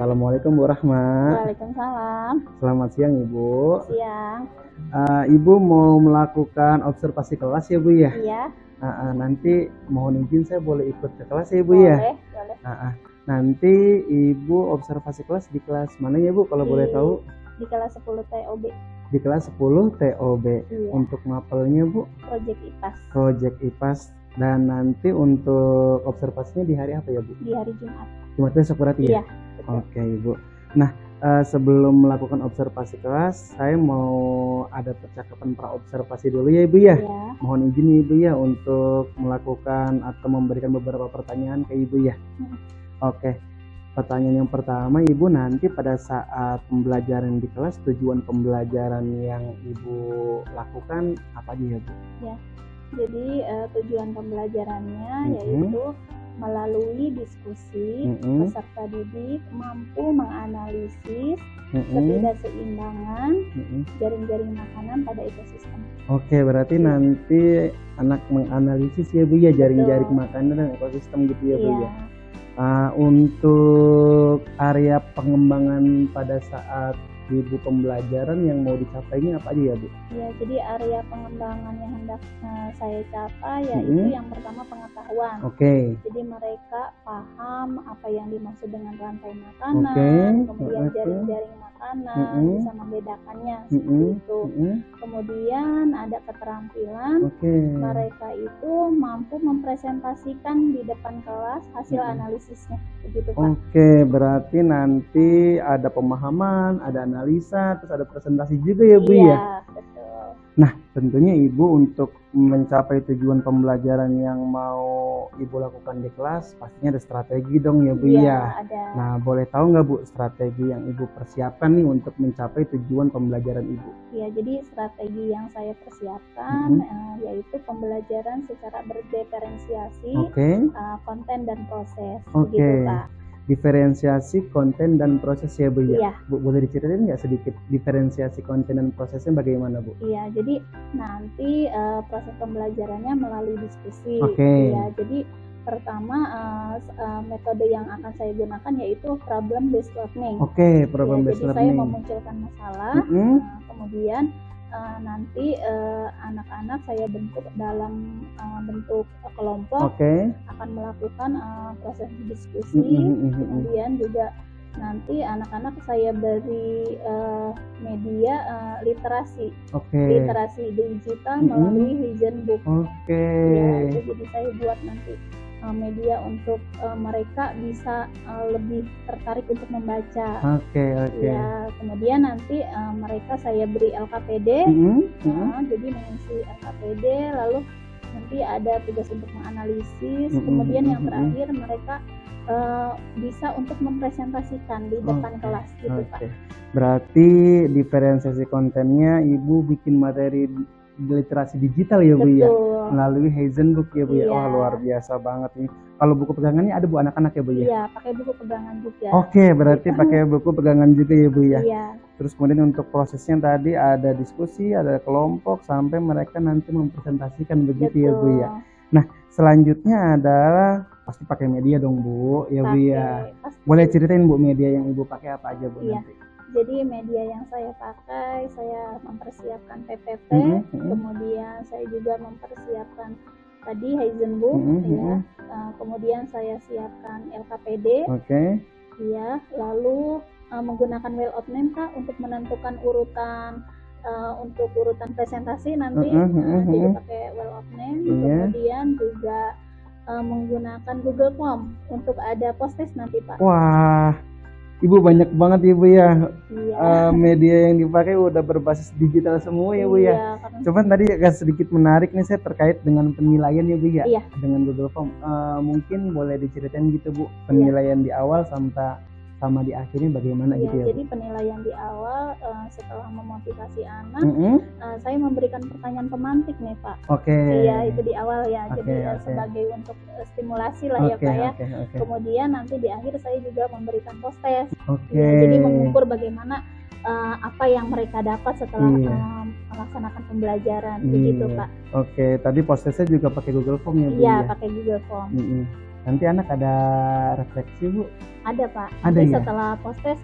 Assalamualaikum Bu Rahma. Waalaikumsalam. Selamat siang Ibu. Siang. Ibu mau melakukan observasi kelas ya Bu ya? Iya. Nanti mohon izin saya boleh ikut ke kelas ya Bu ya? Boleh. Nanti Ibu observasi kelas di kelas mana ya Bu kalau boleh tahu? Di kelas 10 TOB. Di kelas 10 TOB. Iya. Untuk mapelnya Bu? Project IPAS. Project IPAS. Dan nanti untuk observasinya di hari apa ya Bu? Di hari Jumat. Jumat besok berarti ya? Iya. Betul. Oke Ibu. Nah, sebelum melakukan observasi kelas, saya mau ada percakapan pra-observasi dulu ya Ibu ya. Iya. Mohon izin Ibu ya untuk melakukan atau memberikan beberapa pertanyaan ke Ibu ya. Oke. Pertanyaan yang pertama, Ibu, nanti pada saat pembelajaran di kelas, tujuan pembelajaran yang Ibu lakukan apa aja ya Bu? Ya. Jadi tujuan pembelajarannya yaitu melalui diskusi peserta didik mampu menganalisis ketidakseimbangan jaring-jaring makanan pada ekosistem. Oke, berarti nanti anak menganalisis ya Bu ya jaring-jaring makanan dan ekosistem gitu ya Bu ya. Untuk area pengembangan pada saat Ibu pembelajaran yang mau dicapainya apa aja ya Bu? Ya, jadi area pengembangan yang hendak saya capai yaitu yang pertama pengetahuan. Oke. Jadi mereka paham apa yang dimaksud dengan rantai makanan, kemudian jaring-jaring makanan, bisa membedakannya seperti itu. Kemudian ada keterampilan, mereka itu mampu mempresentasikan di depan kelas hasil analisisnya, begitu Pak. Oke, berarti nanti ada pemahaman, ada analisa, terus ada presentasi juga ya Bu ya? Iya, betul. Nah, tentunya Ibu untuk mencapai tujuan pembelajaran yang mau Ibu lakukan di kelas, pastinya ada strategi dong ya Bu ya? Ada. Nah, boleh tahu nggak Bu strategi yang Ibu persiapkan nih untuk mencapai tujuan pembelajaran Ibu? Ya, jadi strategi yang saya persiapkan yaitu pembelajaran secara berdiferensiasi konten dan proses, begitu Pak. Diferensiasi konten dan proses ya Bu ya? Iya. Bu, boleh diceritain nggak sedikit diferensiasi konten dan prosesnya bagaimana Bu? Iya, jadi nanti proses pembelajarannya melalui diskusi. Ya, jadi pertama metode yang akan saya gunakan yaitu problem based learning. Problem based learning. Jadi saya memunculkan masalah, kemudian nanti anak-anak saya bentuk dalam bentuk kelompok, akan melakukan proses diskusi, kemudian juga nanti anak-anak saya beri media literasi digital melalui Vision Book. Ya, jadi saya buat nanti media untuk mereka bisa lebih tertarik untuk membaca. Ya, kemudian nanti mereka saya beri LKPD, jadi mengisi LKPD, lalu nanti ada tugas untuk menganalisis, kemudian yang terakhir mereka bisa untuk mempresentasikan di depan kelas gitu Pak. Berarti diferensiasi kontennya Ibu bikin materi literasi digital ya Bu ya, melalui Vision Book ya Bu ya. Wah, luar biasa banget nih. Kalau buku pegangannya ada Bu anak-anak ya Bu ya? Iya, pakai buku pegangan juga. Berarti pakai buku pegangan juga ya Bu ya. Iya. Terus kemudian untuk prosesnya tadi ada diskusi, ada kelompok sampai mereka nanti mempresentasikan begitu ya Bu ya. Nah, selanjutnya adalah pasti pakai media dong Bu ya Bu ya. Boleh ceritain Bu media yang Ibu pakai apa aja Bu nanti? Jadi media yang saya pakai, saya mempersiapkan PPT, kemudian saya juga mempersiapkan tadi Vision Book, kemudian saya siapkan LKPD, ya, lalu menggunakan well of name Kak untuk menentukan urutan untuk urutan presentasi nanti, jadi pakai well of name, kemudian juga menggunakan Google Form untuk ada post-test nanti Pak. Wah, Ibu banyak banget ya Bu ya. Media yang dipakai udah berbasis digital semua ya Bu ya. Cuman tadi agak sedikit menarik nih saya terkait dengan penilaian ya Bu ya. Dengan Google Form. Mungkin boleh diceritain gitu Bu, penilaian di awal sama di akhirnya bagaimana gitu ya Bu? Jadi penilaian di awal setelah memotivasi anak, saya memberikan pertanyaan pemantik nih Pak. Iya, itu di awal ya. Jadi sebagai untuk stimulasi lah ya Pak ya. Kemudian nanti di akhir saya juga memberikan post test. Jadi mengukur bagaimana apa yang mereka dapat setelah melaksanakan pembelajaran begitu Pak. Tadi post testnya juga pakai Google Form ya Bu? Iya, pakai Google Form. Nanti anak ada refleksi, Bu? Ada, Pak. Ada ya? Setelah postes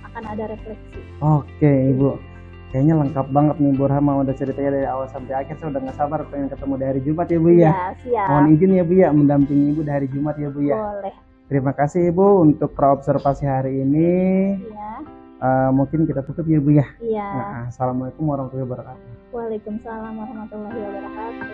akan ada refleksi. Oke, Ibu. Kayaknya lengkap banget nih Bu Rahma udah ceritanya dari awal sampai akhir. Saya udah gak sabar pengen ketemu di hari Jumat ya Bu ya. Ya, siap. Mohon izin ya Bu ya mendampingi Ibu di hari Jumat ya Bu ya. Boleh. Terima kasih Ibu untuk praobservasi hari ini. Iya. Mungkin kita tutup ya Bu ya. Iya. Assalamualaikum warahmatullahi wabarakatuh. Waalaikumsalam warahmatullahi wabarakatuh.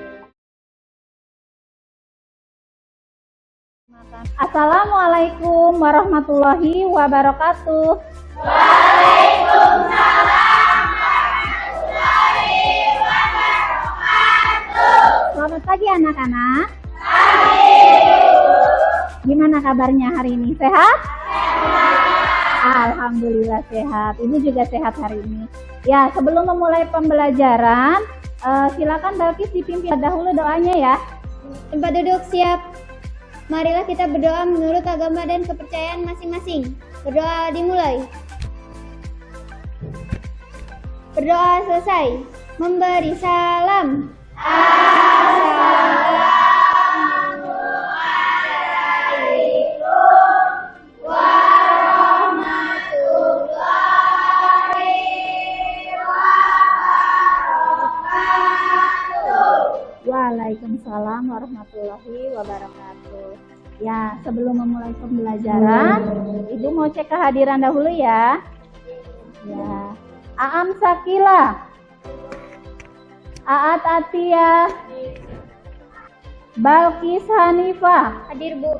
Assalamualaikum warahmatullahi wabarakatuh. Waalaikumsalam warahmatullahi wabarakatuh. Selamat pagi anak-anak. Gimana kabarnya hari ini? Sehat? Alhamdulillah sehat. Ibu juga sehat hari ini. Ya, sebelum memulai pembelajaran, silakan Balkis dipimpin dahulu doanya ya. Tempat duduk siap. Marilah kita berdoa menurut agama dan kepercayaan masing-masing. Berdoa dimulai. Berdoa selesai. Memberi salam. Waalaikumsalam warahmatullahi wabarakatuh. Ya, sebelum memulai pembelajaran, Ibu mau cek kehadiran dahulu ya. Ya, Aam Sakila, Aat Atia, Balkis Hanifah, Hadir Bu.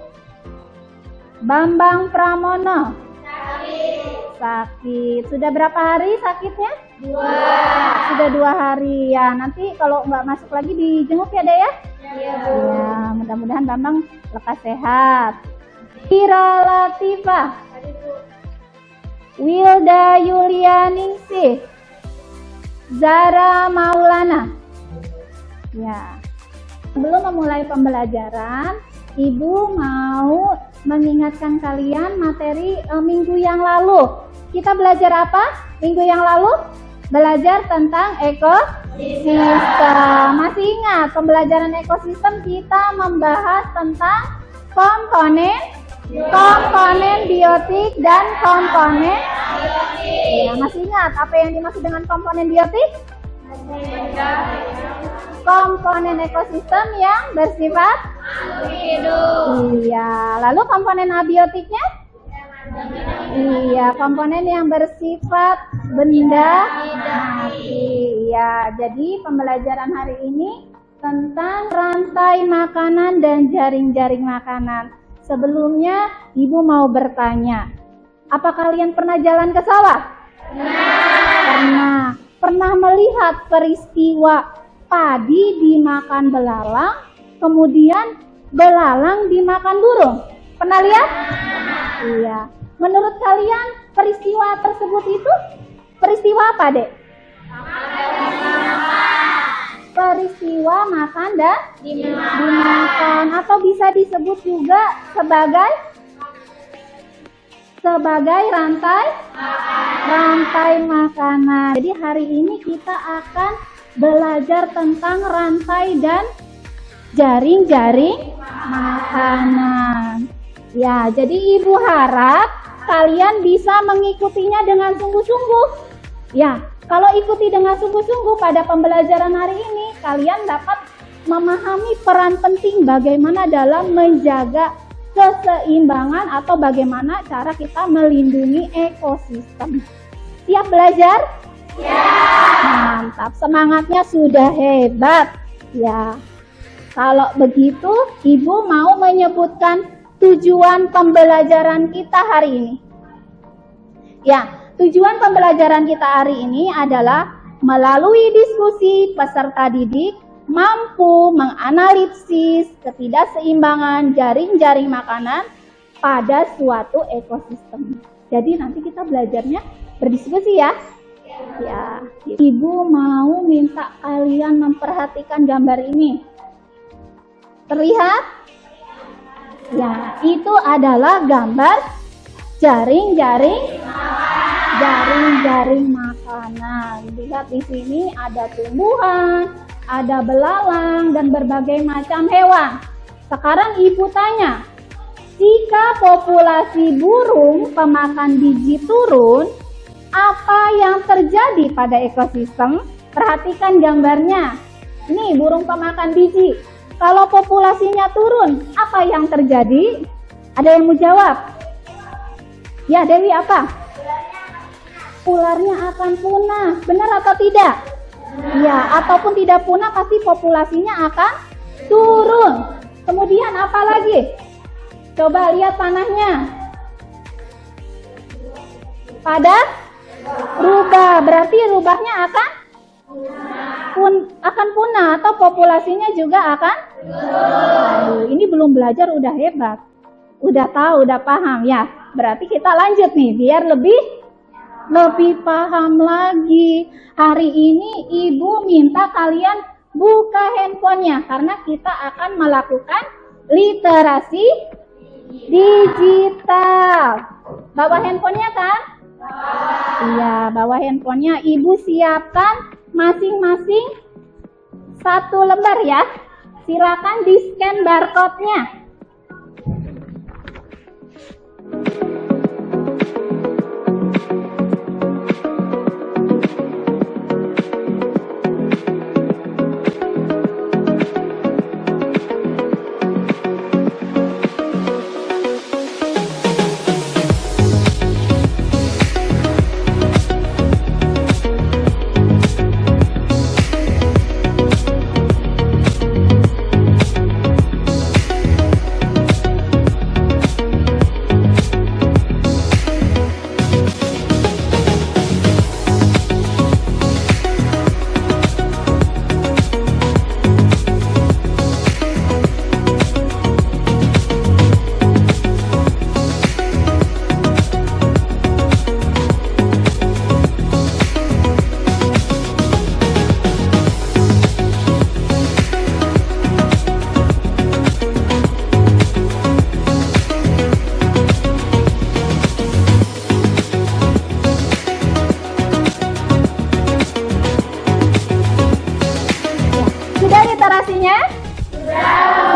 Bambang Pramono, sakit. Sudah berapa hari sakitnya? 2. Sudah 2 hari ya. Nanti kalau nggak masuk lagi dijenguk ya Dek ya. Iya Bu. Ya, mudah-mudahan Bambang lekas sehat. Kira Latifah, Hadir Bu. Wilda Yulianingsih, Zara Maulana. Ya. Sebelum memulai pembelajaran, Ibu mau mengingatkan kalian materi minggu yang lalu. Kita belajar apa minggu yang lalu? Belajar tentang ekosistem. Masih ingat pembelajaran ekosistem kita membahas tentang komponen biotik dan komponen ya, masih ingat apa yang dimaksud dengan komponen biotik? Komponen ekosistem yang bersifat hidup. Iya, lalu komponen abiotiknya? Iya, komponen yang bersifat benda mati. Iya, jadi pembelajaran hari ini tentang rantai makanan dan jaring-jaring makanan. Sebelumnya, Ibu mau bertanya, apa kalian pernah jalan ke sawah? Pernah. Pernah melihat peristiwa padi dimakan belalang, kemudian belalang dimakan burung? Pernah lihat? Iya. Menurut kalian peristiwa tersebut itu peristiwa apa, Dek? Peristiwa makan dan dimakan, atau bisa disebut juga sebagai rantai makanan. Jadi hari ini kita akan belajar tentang rantai dan jaring-jaring makanan. Ya, jadi Ibu harap kalian bisa mengikutinya dengan sungguh-sungguh. Ya, kalau ikuti dengan sungguh-sungguh pada pembelajaran hari ini, kalian dapat memahami peran penting bagaimana dalam menjaga keseimbangan atau bagaimana cara kita melindungi ekosistem. Siap belajar? Ya. Mantap, semangatnya sudah hebat. Ya. Kalau begitu, Ibu mau menyebutkan tujuan pembelajaran kita hari ini. Ya, tujuan pembelajaran kita hari ini adalah melalui diskusi peserta didik mampu menganalisis ketidakseimbangan jaring-jaring makanan pada suatu ekosistem. Jadi nanti kita belajarnya berdiskusi ya. Ya, Ibu mau minta kalian memperhatikan gambar ini. Terlihat? Ya, itu adalah gambar jaring-jaring makanan. Lihat di sini ada tumbuhan, ada belalang dan berbagai macam hewan. Sekarang Ibu tanya, Jika populasi burung pemakan biji turun, apa yang terjadi pada ekosistem? Perhatikan gambarnya. Ini burung pemakan biji. Kalau populasinya turun, apa yang terjadi? Ada yang mau jawab? Ya, Dewi, apa? Ularnya akan punah. Benar atau tidak? Ya, ataupun tidak punah, pasti populasinya akan turun. Kemudian apa lagi? Coba lihat panahnya. Pada rubah, berarti rubahnya akan punah atau populasinya juga akan. Ini belum belajar udah hebat, udah tahu, udah paham ya. Berarti kita lanjut nih biar lebih paham lagi. Hari ini ibu minta kalian buka handphonenya karena kita akan melakukan literasi digital. Bawa handphonenya kan? Iya, bawa handphonenya. Ibu siapkan masing-masing 1 lembar ya. Silakan di-scan barcode-nya.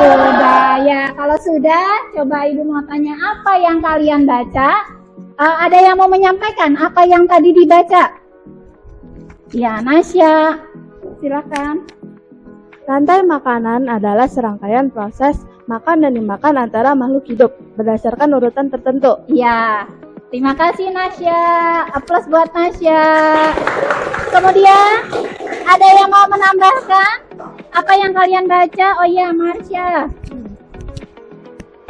Sudah ya, kalau sudah, coba ibu mau tanya apa yang kalian baca. Ada yang mau menyampaikan apa yang tadi dibaca? Ya, Nasya, silakan. Rantai makanan adalah serangkaian proses makan dan dimakan antara makhluk hidup berdasarkan urutan tertentu. Ya, terima kasih Nasya. Aplaus buat Nasya. Kemudian, ada yang mau menambahkan? Apa yang kalian baca? Oh ya, Marsha.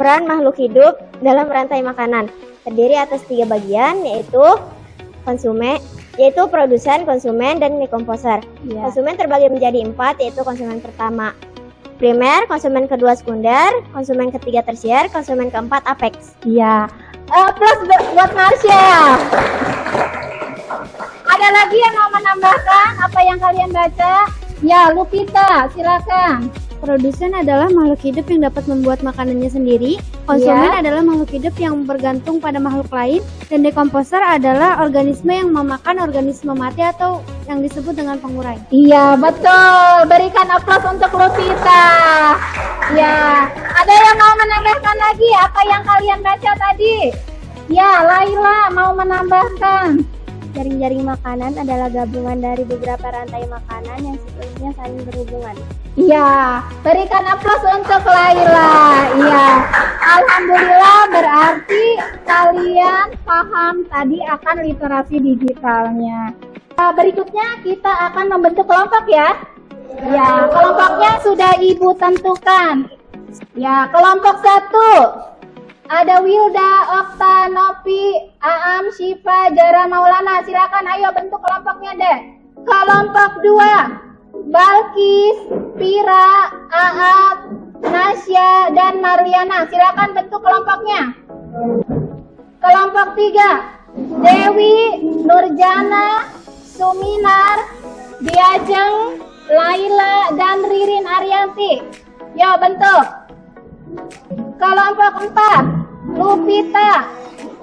Peran makhluk hidup dalam rantai makanan terdiri atas 3 bagian, yaitu produsen, konsumen, dan dekomposer. Ya. Konsumen terbagi menjadi 4, yaitu konsumen pertama primer, konsumen kedua sekunder, konsumen ketiga tersier, konsumen keempat apex. Iya. Plus buat Marsha. Ada lagi yang mau menambahkan apa yang kalian baca? Ya, Lupita, silakan. Produsen adalah makhluk hidup yang dapat membuat makanannya sendiri. Konsumen adalah makhluk hidup yang bergantung pada makhluk lain. Dan dekomposer adalah organisme yang memakan organisme mati atau yang disebut dengan pengurai. Iya, betul. Berikan aplaus untuk Lupita. Ya, ada yang mau menambahkan lagi apa yang kalian baca tadi? Ya, Laila mau menambahkan. Jaring-jaring makanan adalah gabungan dari beberapa rantai makanan yang seluruhnya saling berhubungan. Iya, berikan aplaus untuk Laila. Iya, alhamdulillah berarti kalian paham tadi akan literasi digitalnya. Berikutnya kita akan membentuk kelompok ya. Ya, kelompoknya sudah ibu tentukan. Ya, kelompok 1. Ada Wilda, Okta, Nopi, Aam, Syifa, Jara, Maulana. Silakan ayo bentuk kelompoknya deh. Kelompok 2. Balkis, Pira, Aab, Nasya, dan Marliana. Silakan bentuk kelompoknya. Kelompok 3. Dewi, Nurjana, Suminar, Diajeng, Laila, dan Ririn Arianti. Yo bentuk. Kelompok 4. Lupita,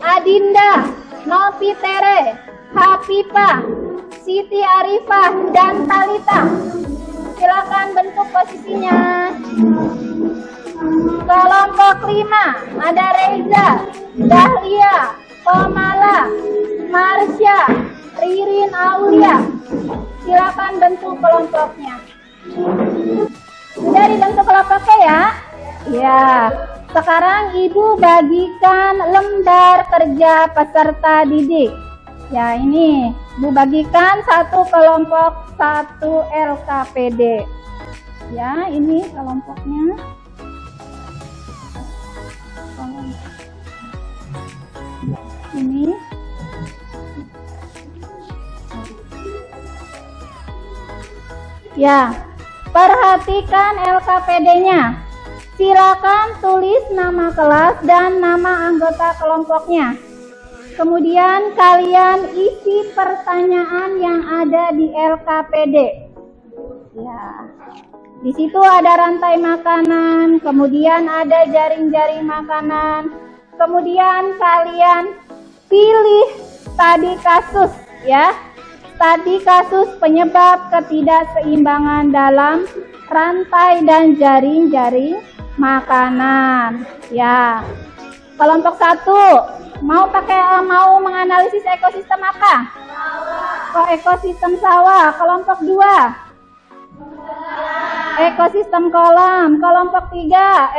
Adinda, Novi Tere, Hafifa, Siti Arifah, dan Talita. Silakan bentuk posisinya. Kelompok 5 ada Reza, Dahlia, Komala, Marsha, Ririn Aulia. Silakan bentuk kelompoknya. Sudah dibentuk kelompoknya ya? Ya. Sekarang Ibu bagikan lembar kerja peserta didik. Ya, ini Ibu bagikan satu kelompok 1 LKPD. Ya, ini kelompoknya. Ini. Ya, perhatikan LKPD-nya. Silakan tulis nama kelas dan nama anggota kelompoknya. Kemudian kalian isi pertanyaan yang ada di LKPD. Ya. Di situ ada rantai makanan, kemudian ada jaring-jaring makanan. Kemudian kalian pilih studi kasus ya. Studi kasus penyebab ketidakseimbangan dalam rantai dan jaring-jaring makanan. Ya. Kelompok 1 mau menganalisis ekosistem apa? Ekosistem sawah. Kelompok 2 ekosistem kolam. Kelompok 3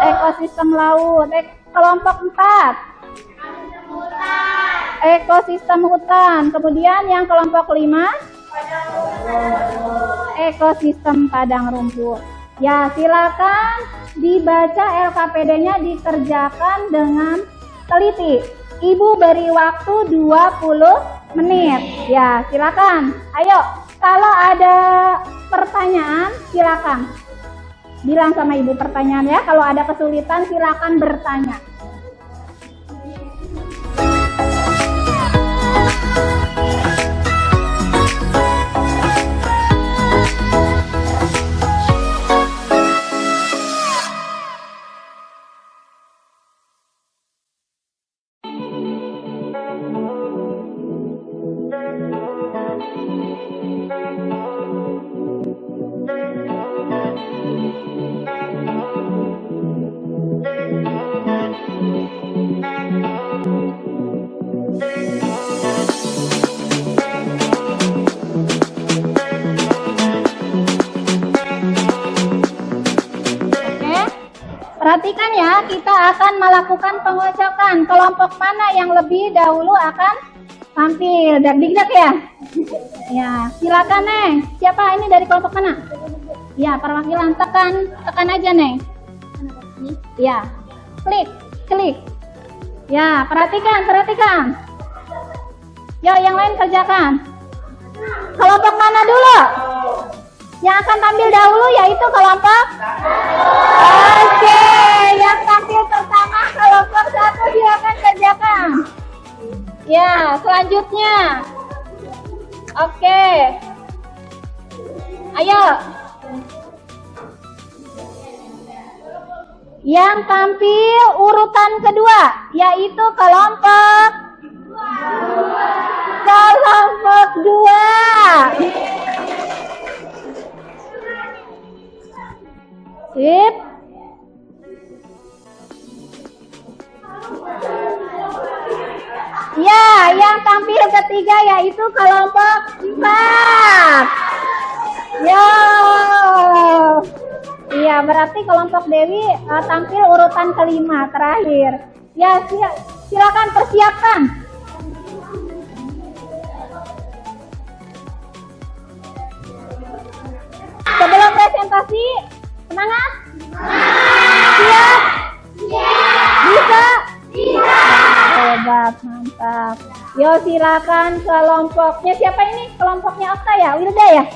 ekosistem laut. Kelompok 4 ekosistem hutan. Kemudian yang kelompok 5 ekosistem padang rumput. Ya, silakan dibaca LKPD-nya, dikerjakan dengan teliti. Ibu beri waktu 20 menit. Ya, silakan. Ayo, kalau ada pertanyaan silakan bilang sama Ibu pertanyaan ya. Kalau ada kesulitan silakan bertanya. Perhatikan ya, kita akan melakukan pengocokan. Kelompok mana yang lebih dahulu akan tampil? Dak-dik-dak ya? Ya, silakan Neng. Siapa ini dari kelompok mana? Ya, perwakilan. Tekan aja Neng. Ya, klik. Ya, perhatikan. Yo, yang lain kerjakan. Kelompok mana dulu? Yang akan tampil dahulu yaitu kelompok. Oke, yang tampil pertama kelompok 1 silakan kerjakan. Ya, selanjutnya. Oke. Ayo. Yang tampil urutan kedua yaitu kelompok 2. Sip. Ya, yang tampil ketiga yaitu kelompok 4. Yo. Iya, berarti kelompok Dewi tampil urutan kelima terakhir. Ya, silakan persiapkan. Sebelum presentasi, semangat? Siap? Bisa? Hebat, mantap. Yo, silakan kelompoknya. Siapa ini? Kelompoknya Okta ya? Wilda ya?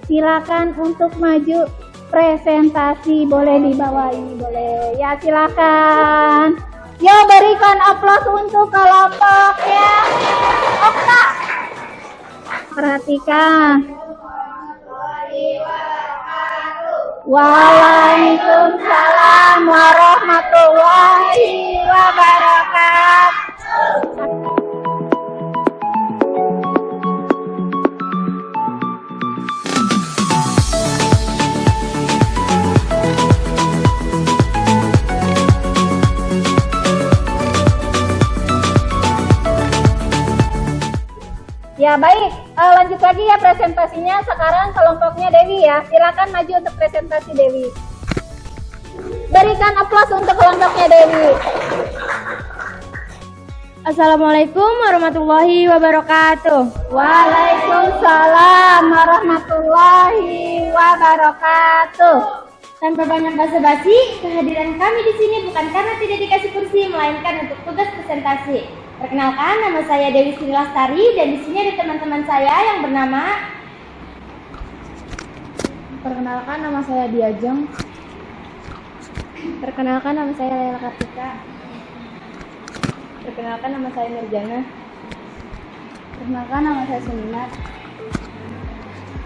Silakan untuk maju presentasi. Boleh di bawah ini, boleh. Ya, silakan. Yo, berikan aplaus untuk kelompoknya Okta. Perhatikan. Waalaikumsalam warahmatullahi wabarakatuh. baik, lanjut lagi ya presentasinya. Sekarang kelompoknya Dewi ya. Silakan maju untuk presentasi Dewi. Berikan aplaus untuk kelompoknya Dewi. Assalamualaikum warahmatullahi wabarakatuh. Waalaikumsalam warahmatullahi wabarakatuh. Tanpa banyak basa-basi, kehadiran kami di sini bukan karena tidak dikasih kursi, melainkan untuk tugas presentasi. Perkenalkan, nama saya Dewi Sri Lastari dan di sini ada teman-teman saya yang bernama. Perkenalkan, nama saya Diajeng. Perkenalkan, nama saya Laila Kartika. Perkenalkan, nama saya Mirjana. Perkenalkan, nama saya Suminat.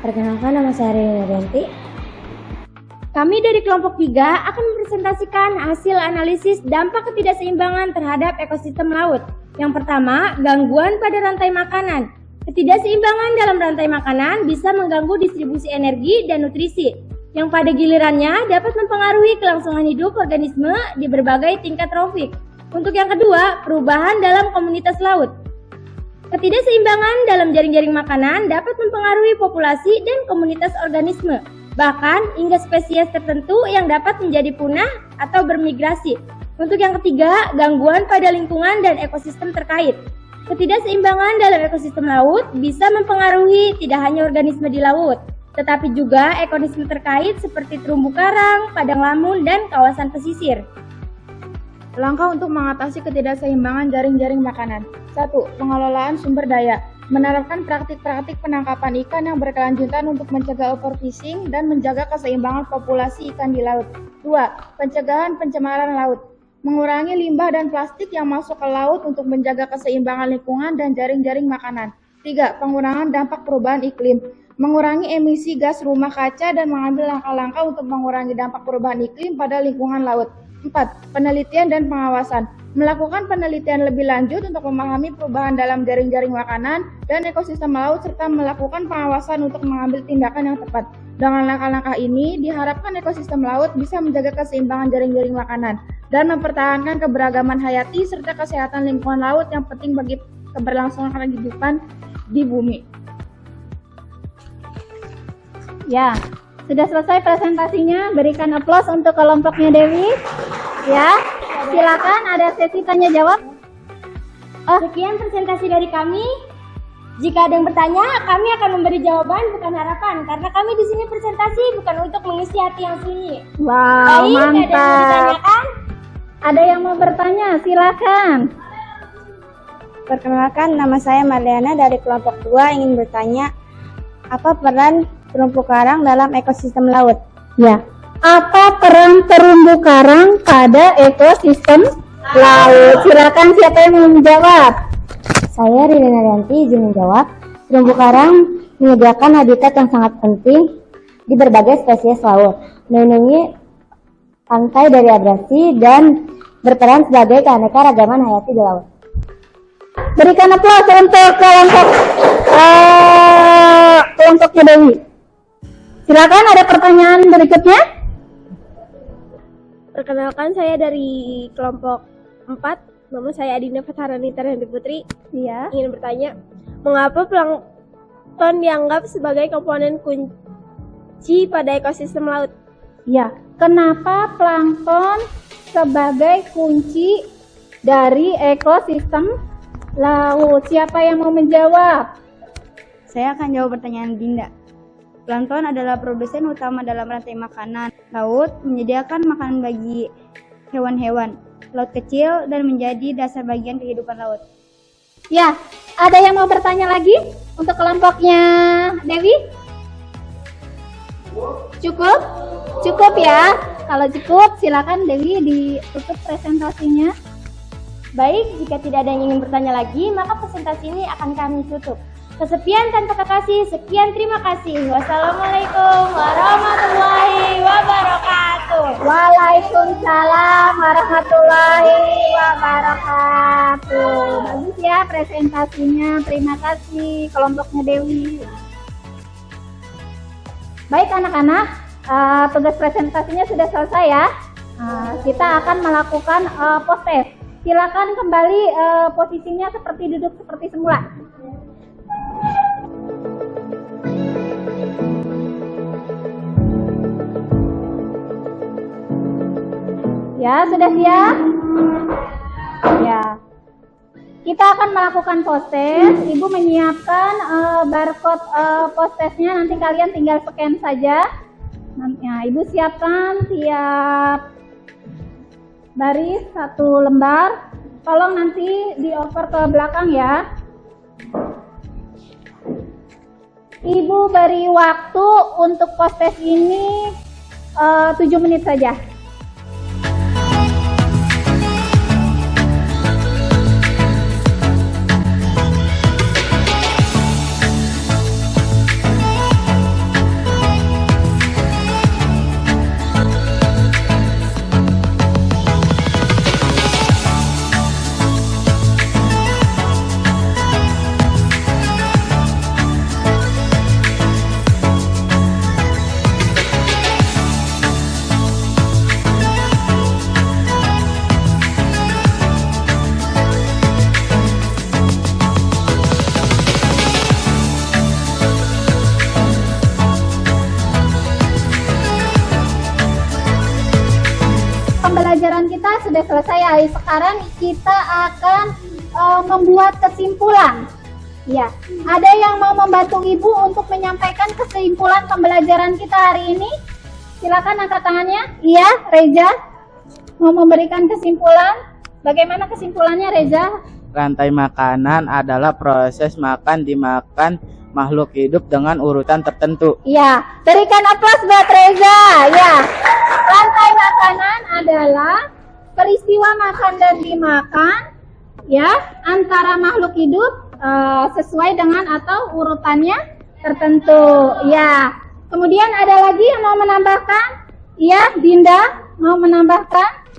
Perkenalkan, nama saya Rina Denti. Kami dari kelompok 3 akan mempresentasikan hasil analisis dampak ketidakseimbangan terhadap ekosistem laut. Yang pertama, gangguan pada rantai makanan. Ketidakseimbangan dalam rantai makanan bisa mengganggu distribusi energi dan nutrisi, yang pada gilirannya dapat mempengaruhi kelangsungan hidup organisme di berbagai tingkat trofik. Untuk yang kedua, perubahan dalam komunitas laut. Ketidakseimbangan dalam jaring-jaring makanan dapat mempengaruhi populasi dan komunitas organisme, bahkan hingga spesies tertentu yang dapat menjadi punah atau bermigrasi. Untuk yang ketiga, gangguan pada lingkungan dan ekosistem terkait. Ketidakseimbangan dalam ekosistem laut bisa mempengaruhi tidak hanya organisme di laut, tetapi juga ekosistem terkait seperti terumbu karang, padang lamun, dan kawasan pesisir. Langkah untuk mengatasi ketidakseimbangan jaring-jaring makanan. 1. Pengelolaan sumber daya. Menerapkan praktik-praktik penangkapan ikan yang berkelanjutan untuk mencegah overfishing dan menjaga keseimbangan populasi ikan di laut. 2. Pencegahan pencemaran laut. Mengurangi limbah dan plastik yang masuk ke laut untuk menjaga keseimbangan lingkungan dan jaring-jaring makanan. 3. Pengurangan dampak perubahan iklim. Mengurangi emisi gas rumah kaca dan mengambil langkah-langkah untuk mengurangi dampak perubahan iklim pada lingkungan laut. 4. Penelitian dan pengawasan. Melakukan penelitian lebih lanjut untuk memahami perubahan dalam jaring-jaring makanan dan ekosistem laut serta melakukan pengawasan untuk mengambil tindakan yang tepat. Dengan langkah-langkah ini, diharapkan ekosistem laut bisa menjaga keseimbangan jaring-jaring makanan dan mempertahankan keberagaman hayati serta kesehatan lingkungan laut yang penting bagi keberlangsungan kehidupan di bumi. Ya, sudah selesai presentasinya. Berikan aplaus untuk kelompoknya Dewi. Ya, silakan ada sesi tanya jawab. Sekian presentasi dari kami. Jika ada yang bertanya, kami akan memberi jawaban bukan harapan, karena kami di sini presentasi bukan untuk mengisi hati yang sunyi. Wow, baik, mantap. Ada yang mau bertanya? Silakan. Perkenalkan, nama saya Marliana dari kelompok 2 ingin bertanya, apa peran terumbu karang dalam ekosistem laut? Ya, apa peran terumbu karang pada ekosistem laut? Silakan, siapa yang mau menjawab? Saya Rina Denti izin menjawab. Terumbu karang menyediakan habitat yang sangat penting di berbagai spesies laut, melindungi pantai dari abrasi dan berperan sebagai keanekaragaman hayati di laut. Berikan aplaus untuk kelompoknya Dewi. Silakan, ada pertanyaan berikutnya. Perkenalkan, saya dari kelompok 4. Nama saya Adinda Fatharani Tarhandi Putri. Iya. Ingin bertanya, mengapa plankton dianggap sebagai komponen kunci pada ekosistem laut? Ya, kenapa plankton sebagai kunci dari ekosistem laut? Siapa yang mau menjawab? Saya akan jawab pertanyaan Dinda. Plankton adalah produsen utama dalam rantai makanan laut, menyediakan makanan bagi hewan-hewan laut kecil dan menjadi dasar bagian kehidupan laut. Ya, ada yang mau bertanya lagi untuk kelompoknya Dewi? Cukup? Cukup ya. Kalau cukup, silakan Dewi ditutup presentasinya. Baik, jika tidak ada yang ingin bertanya lagi, maka presentasi ini akan kami tutup. Kesepian tanpa kekasih, sekian terima kasih. Wassalamualaikum warahmatullahi wabarakatuh. Waalaikumsalam warahmatullahi wabarakatuh. Bagus ya presentasinya. Terima kasih kelompoknya Dewi. Baik anak-anak, tugas presentasinya sudah selesai ya. Kita akan melakukan post test. Silakan kembali posisinya seperti duduk seperti semula. Ya, sudah siap? Ya. Kita akan melakukan post-test. Ibu menyiapkan barcode post-testnya, nanti kalian tinggal scan saja. Nah, Ibu siapkan tiap baris 1 lembar. Tolong nanti di-over ke belakang ya. Ibu beri waktu untuk post-test ini 7 menit saja. Pembelajaran kita sudah selesai. Sekarang kita akan membuat kesimpulan. Ya, ada yang mau membantu Ibu untuk menyampaikan kesimpulan pembelajaran kita hari ini? Silakan angkat tangannya. Iya, Reza mau memberikan kesimpulan. Bagaimana kesimpulannya, Reza? Rantai makanan adalah proses makan dimakan makhluk hidup dengan urutan tertentu. Ya, berikan aplaus buat Reza. Ya, rantai makanan adalah peristiwa makan dan dimakan, ya, antara makhluk hidup sesuai dengan atau urutannya tertentu. Ya, kemudian ada lagi yang mau menambahkan? Ya, Dinda mau menambahkan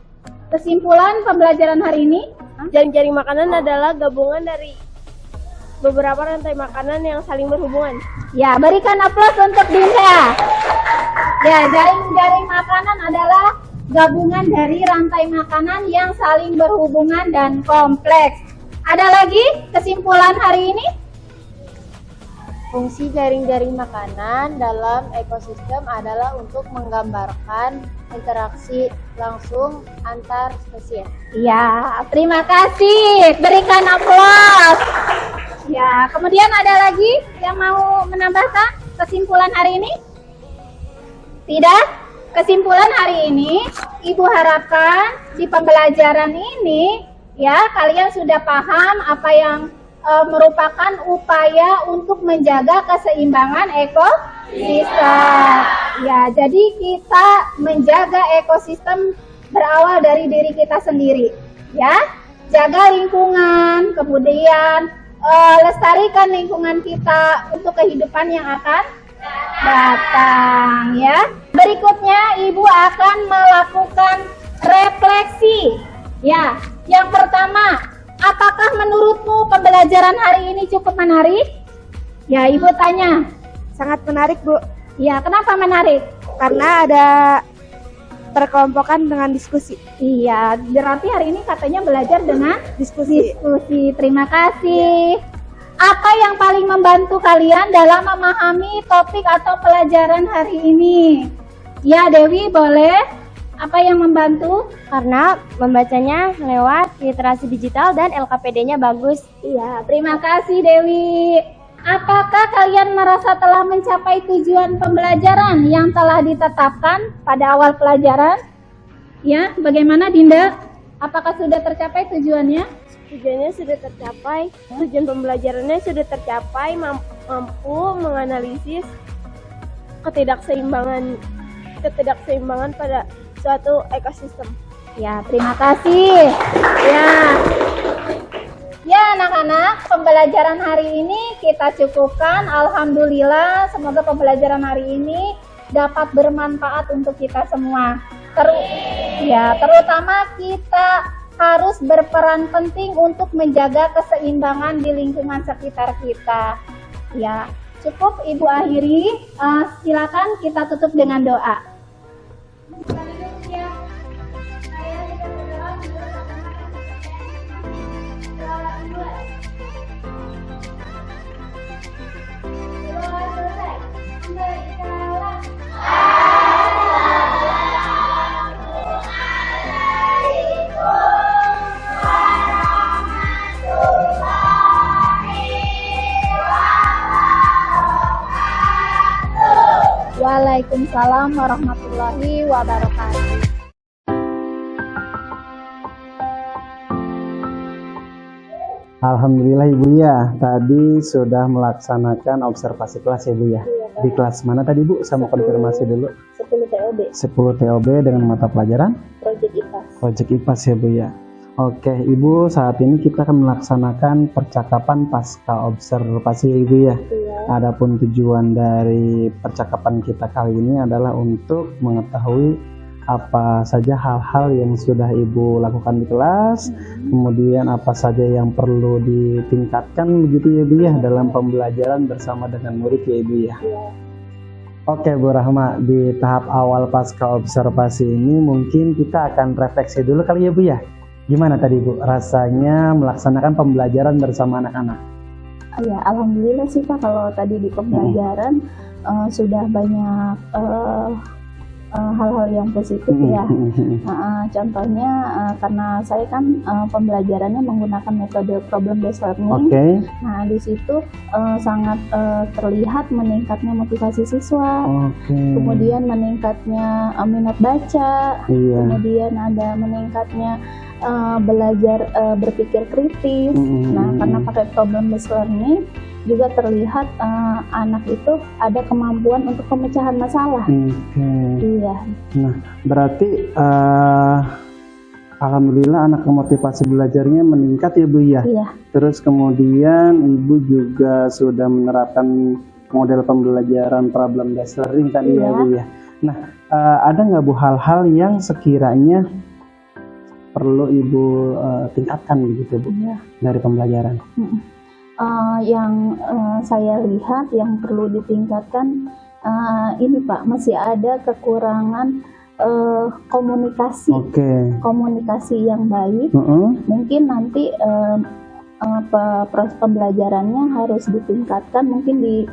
kesimpulan pembelajaran hari ini? Jaring-jaring makanan adalah gabungan dari beberapa rantai makanan yang saling berhubungan. Ya, berikan aplaus untuk Dinda. Ya, jaring-jaring makanan adalah gabungan dari rantai makanan yang saling berhubungan dan kompleks. Ada lagi kesimpulan hari ini? Fungsi jaring-jaring makanan dalam ekosistem adalah untuk menggambarkan interaksi langsung antar spesies. Ya, terima kasih. Berikan aplaus. Ya, kemudian ada lagi yang mau menambahkan kesimpulan hari ini? Tidak? Kesimpulan hari ini, Ibu harapkan di pembelajaran ini, ya, kalian sudah paham apa yang merupakan upaya untuk menjaga keseimbangan ekosistem. Ya, jadi kita menjaga ekosistem berawal dari diri kita sendiri. Ya, jaga lingkungan, kemudian lestarikan lingkungan kita untuk kehidupan yang akan datang, ya. Berikutnya Ibu akan melakukan refleksi. Ya, yang pertama, apakah menurutmu pembelajaran hari ini cukup menarik? Ya, Ibu tanya. Sangat menarik, Bu. Ya, kenapa menarik? Karena ada terkelompokkan dengan diskusi. Iya, berarti hari ini katanya belajar dengan Diskusi. Terima kasih. Apa yang paling membantu kalian dalam memahami topik atau pelajaran hari ini? Ya, Dewi, boleh? Apa yang membantu? Karena membacanya lewat literasi digital dan LKPD-nya bagus. Iya, terima kasih Dewi. Apakah kalian merasa telah mencapai tujuan pembelajaran yang telah ditetapkan pada awal pelajaran? Ya, bagaimana Dinda? Apakah sudah tercapai tujuannya? Tujuannya sudah tercapai, tujuan pembelajarannya sudah tercapai, mampu menganalisis ketidakseimbangan pada suatu ekosistem. Ya, terima kasih. Ya, anak-anak, pembelajaran hari ini kita cukupkan. Alhamdulillah, semoga pembelajaran hari ini dapat bermanfaat untuk kita semua. Terutama kita harus berperan penting untuk menjaga keseimbangan di lingkungan sekitar kita. Ya, cukup Ibu akhiri. Silakan kita tutup dengan doa. Waalaikumsalam warahmatullahi wabarakatuh. Alhamdulillah Ibu ya, tadi sudah melaksanakan observasi kelas ya Bu ya. Di kelas mana tadi Bu? Saya mau konfirmasi dulu. 10 TOB. 10 TOB dengan mata pelajaran? Project IPAS. Project IPAS ya Bu ya. Oke Ibu, saat ini kita akan melaksanakan percakapan pasca observasi ya Ibu ya. Adapun tujuan dari percakapan kita kali ini adalah untuk mengetahui apa saja hal-hal yang sudah Ibu lakukan di kelas, kemudian apa saja yang perlu ditingkatkan begitu ya Bu ya dalam pembelajaran bersama dengan murid ya Ibu ya. Oke Bu Rahma, di tahap awal pasca observasi ini mungkin kita akan refleksi dulu kali ya Bu ya. Gimana tadi Bu rasanya melaksanakan pembelajaran bersama anak-anak? Ya, alhamdulillah sih Pak, kalau tadi di pembelajaran sudah banyak hal-hal yang positif ya. Contohnya karena saya kan pembelajarannya menggunakan metode problem based learning. Nah di situ sangat terlihat meningkatnya motivasi siswa, kemudian meningkatnya minat baca, kemudian ada meningkatnya belajar berpikir kritis. Nah karena pakai problem based learning juga terlihat anak itu ada kemampuan untuk pemecahan masalah. Iya. Nah, berarti alhamdulillah anak motivasi belajarnya meningkat ya Bu ya. Iya. Terus kemudian Ibu juga sudah menerapkan model pembelajaran problem based learning tadi ya Bu ya. Nah, ada nggak Bu hal-hal yang sekiranya perlu Ibu tingkatkan begitu Bu dari pembelajaran? Yang saya lihat yang perlu ditingkatkan ini Pak, masih ada kekurangan komunikasi. Komunikasi yang baik. Mungkin nanti proses pembelajarannya harus ditingkatkan, mungkin di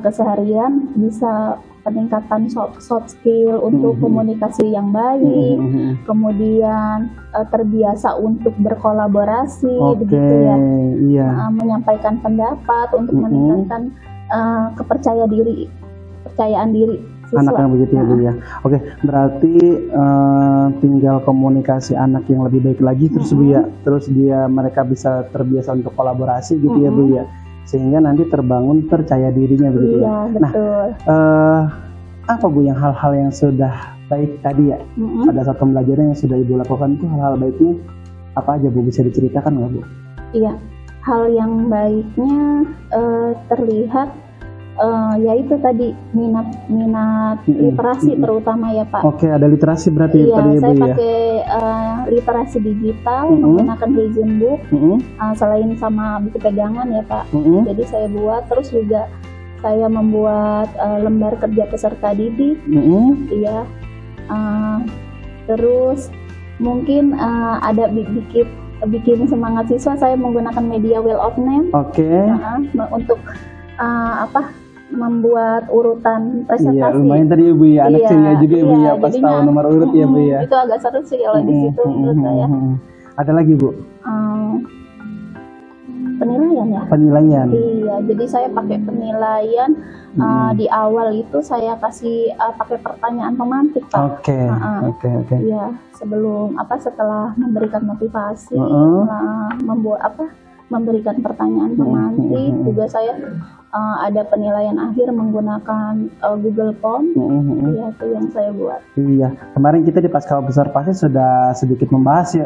keseharian bisa peningkatan soft skill untuk komunikasi yang baik, kemudian terbiasa untuk berkolaborasi, begitu ya, menyampaikan pendapat untuk meningkatkan kepercayaan diri siswa. Anak yang begitu ya Bu ya. Oke, berarti tinggal komunikasi anak yang lebih baik lagi terus Bu ya, terus mereka bisa terbiasa untuk kolaborasi gitu ya Bu ya, sehingga nanti terbangun percaya dirinya begitu ya. Betul. Nah, apa Bu yang hal-hal yang sudah baik tadi ya pada saat pembelajaran yang sudah Ibu lakukan itu, hal-hal baiknya apa aja Bu, bisa diceritakan nggak Bu? Iya, hal yang baiknya terlihat yaitu tadi minat literasi terutama ya Pak. Oke, ada literasi berarti tadi ya Bu ya. Saya pakai literasi digital menggunakan Vision Book, selain sama buku pegangan ya Pak. Jadi saya buat, terus juga saya membuat lembar kerja peserta didik. Iya. Terus mungkin ada bikin semangat siswa, saya menggunakan media Wheel of Name. Untuk membuat urutan presentasi. Iya, lumayan tadi ya Bu ya, anak ceria juga ya Bu ya, pas tahu nomor urut ya Bu ya. Itu agak seru sih kalau di situ menurut saya. Ada lagi Bu? Penilaian ya? Penilaian. Iya, jadi saya pakai penilaian di awal itu saya kasih pakai pertanyaan pemantik Pak. Oke. Iya, setelah memberikan motivasi, memberikan pertanyaan pemantik, juga saya ada penilaian akhir menggunakan Google Form. Iya, itu yang saya buat. Iya, kemarin kita di pasca observasi sudah sedikit membahas ya,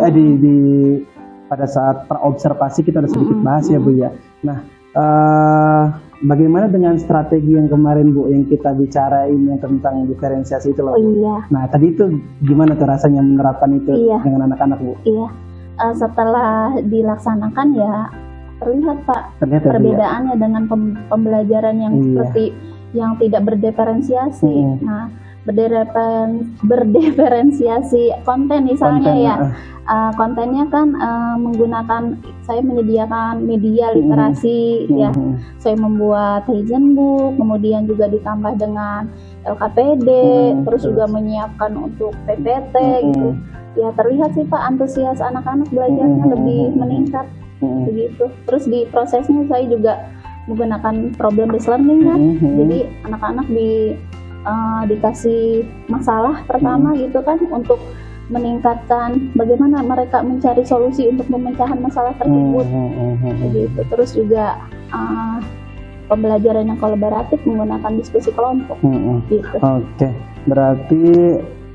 pada saat perobservasi kita sudah sedikit bahas ya Bu ya. Nah, bagaimana dengan strategi yang kemarin Bu yang kita bicarain yang tentang diferensiasi itu loh? Nah, tadi itu gimana tuh rasanya menerapkan itu dengan anak-anak Bu? Iya. Setelah dilaksanakan ya terlihat Pak perbedaannya dengan pembelajaran yang seperti yang tidak berdiferensiasi. Nah, berdiferensiasi konten misalnya kontennya kan menggunakan, saya menyediakan media literasi ya, saya membuat Vision Book, kemudian juga ditambah dengan LKPD, terus juga menyiapkan untuk PPT gitu. Ya terlihat sih Pak antusias anak-anak belajarnya lebih meningkat begitu. Terus di prosesnya saya juga menggunakan problem based learning kan, jadi anak-anak dikasih masalah pertama gitu kan, untuk meningkatkan bagaimana mereka mencari solusi untuk pemecahan masalah tersebut. Gitu. Terus juga pembelajaran yang kolaboratif menggunakan diskusi kelompok. Gitu. Oke, berarti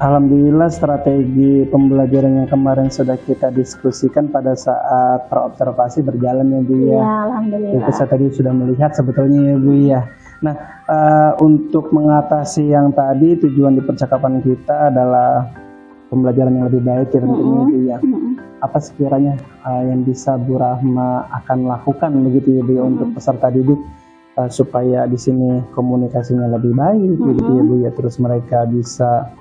alhamdulillah strategi pembelajaran yang kemarin sudah kita diskusikan pada saat praobservasi berjalan ya Bu ya. Iya, alhamdulillah. Itu saya tadi sudah melihat sebetulnya ya Bu ya. Nah, untuk mengatasi yang tadi, tujuan di percakapan kita adalah pembelajaran yang lebih baik ya tentunya Bu ya. Apa sekiranya yang bisa Bu Rahma akan lakukan begitu ya Bu ya untuk peserta didik supaya di sini komunikasinya lebih baik begitu ya Bu ya, terus mereka bisa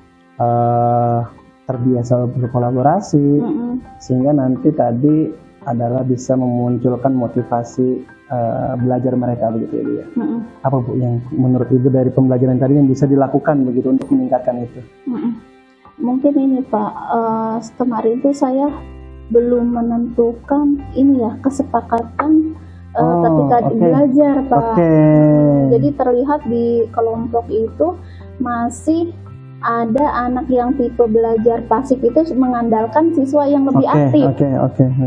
terbiasa berkolaborasi sehingga nanti tadi adalah bisa memunculkan motivasi belajar mereka begitu ya Bu ya. Apa Bu yang menurut Ibu dari pembelajaran tadi yang bisa dilakukan begitu untuk meningkatkan itu? Mungkin ini Pak, kemarin itu saya belum menentukan ini ya kesepakatan ketika belajar Pak. Jadi terlihat di kelompok itu masih ada anak yang tipe belajar pasif itu mengandalkan siswa yang lebih aktif.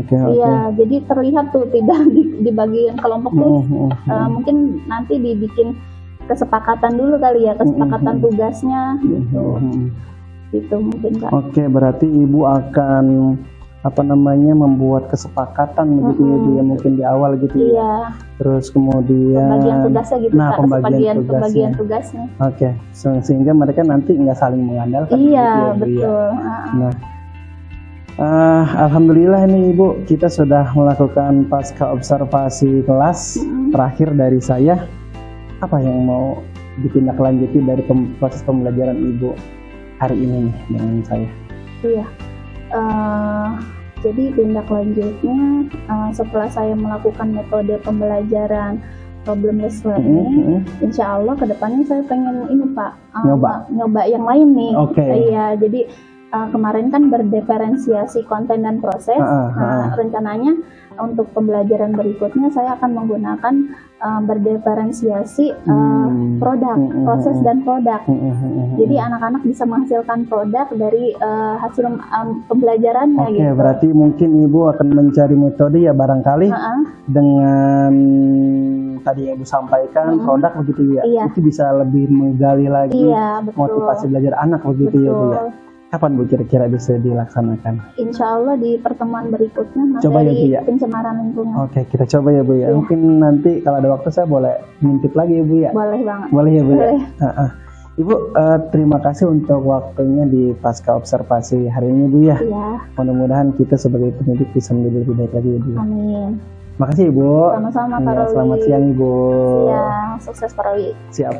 Iya, jadi terlihat tuh tidak di bagian kelompok tuh mungkin nanti dibikin kesepakatan dulu kali ya, kesepakatan tugasnya gitu. Gitu mungkin Kak. Oke, berarti Ibu akan membuat kesepakatan begitu ya Bu ya, mungkin di awal gitu ya. Terus kemudian pembagian tugasnya gitu Kak, pembagian tugasnya. Oke, sehingga mereka nanti nggak saling mengandalkan. Iya, gitu ya, betul. Nah, alhamdulillah ini Ibu, kita sudah melakukan pasca observasi kelas. Terakhir dari saya, apa yang mau ditindaklanjuti dari proses pembelajaran Ibu hari ini nih dengan saya? Iya. Jadi tindak lanjutnya setelah saya melakukan metode pembelajaran problem-based learning, insya Allah kedepannya saya pengen ini Pak, nyoba yang lain nih. Iya, jadi kemarin kan berdiferensiasi konten dan proses. Rencananya untuk pembelajaran berikutnya saya akan menggunakan berdiferensiasi produk, proses dan produk. Jadi anak-anak bisa menghasilkan produk dari hasil pembelajarannya. Oke, gitu. Berarti mungkin Ibu akan mencari metode ya barangkali dengan tadi yang Ibu sampaikan produk begitu ya. Iya. Itu bisa lebih menggali lagi motivasi belajar anak begitu ya Bu ya. Kapan Bu kira-kira bisa dilaksanakan? Insya Allah di pertemuan berikutnya coba materi ya, Bu, ya? pencemaran lingkungan. Oke, kita coba ya Bu ya. Mungkin nanti kalau ada waktu saya boleh ngintip lagi ya Bu ya? Boleh banget. Boleh ya Bu ya? Ibu, terima kasih untuk waktunya di pasca observasi hari ini Bu ya. Mudah-mudahan kita sebagai pendidik bisa menjadi lebih baik lagi ya Bu. Amin. Makasih Ibu. Sama-sama Pak Rowi. Selamat siang Ibu. Siang, sukses Pak Rowi. Siap.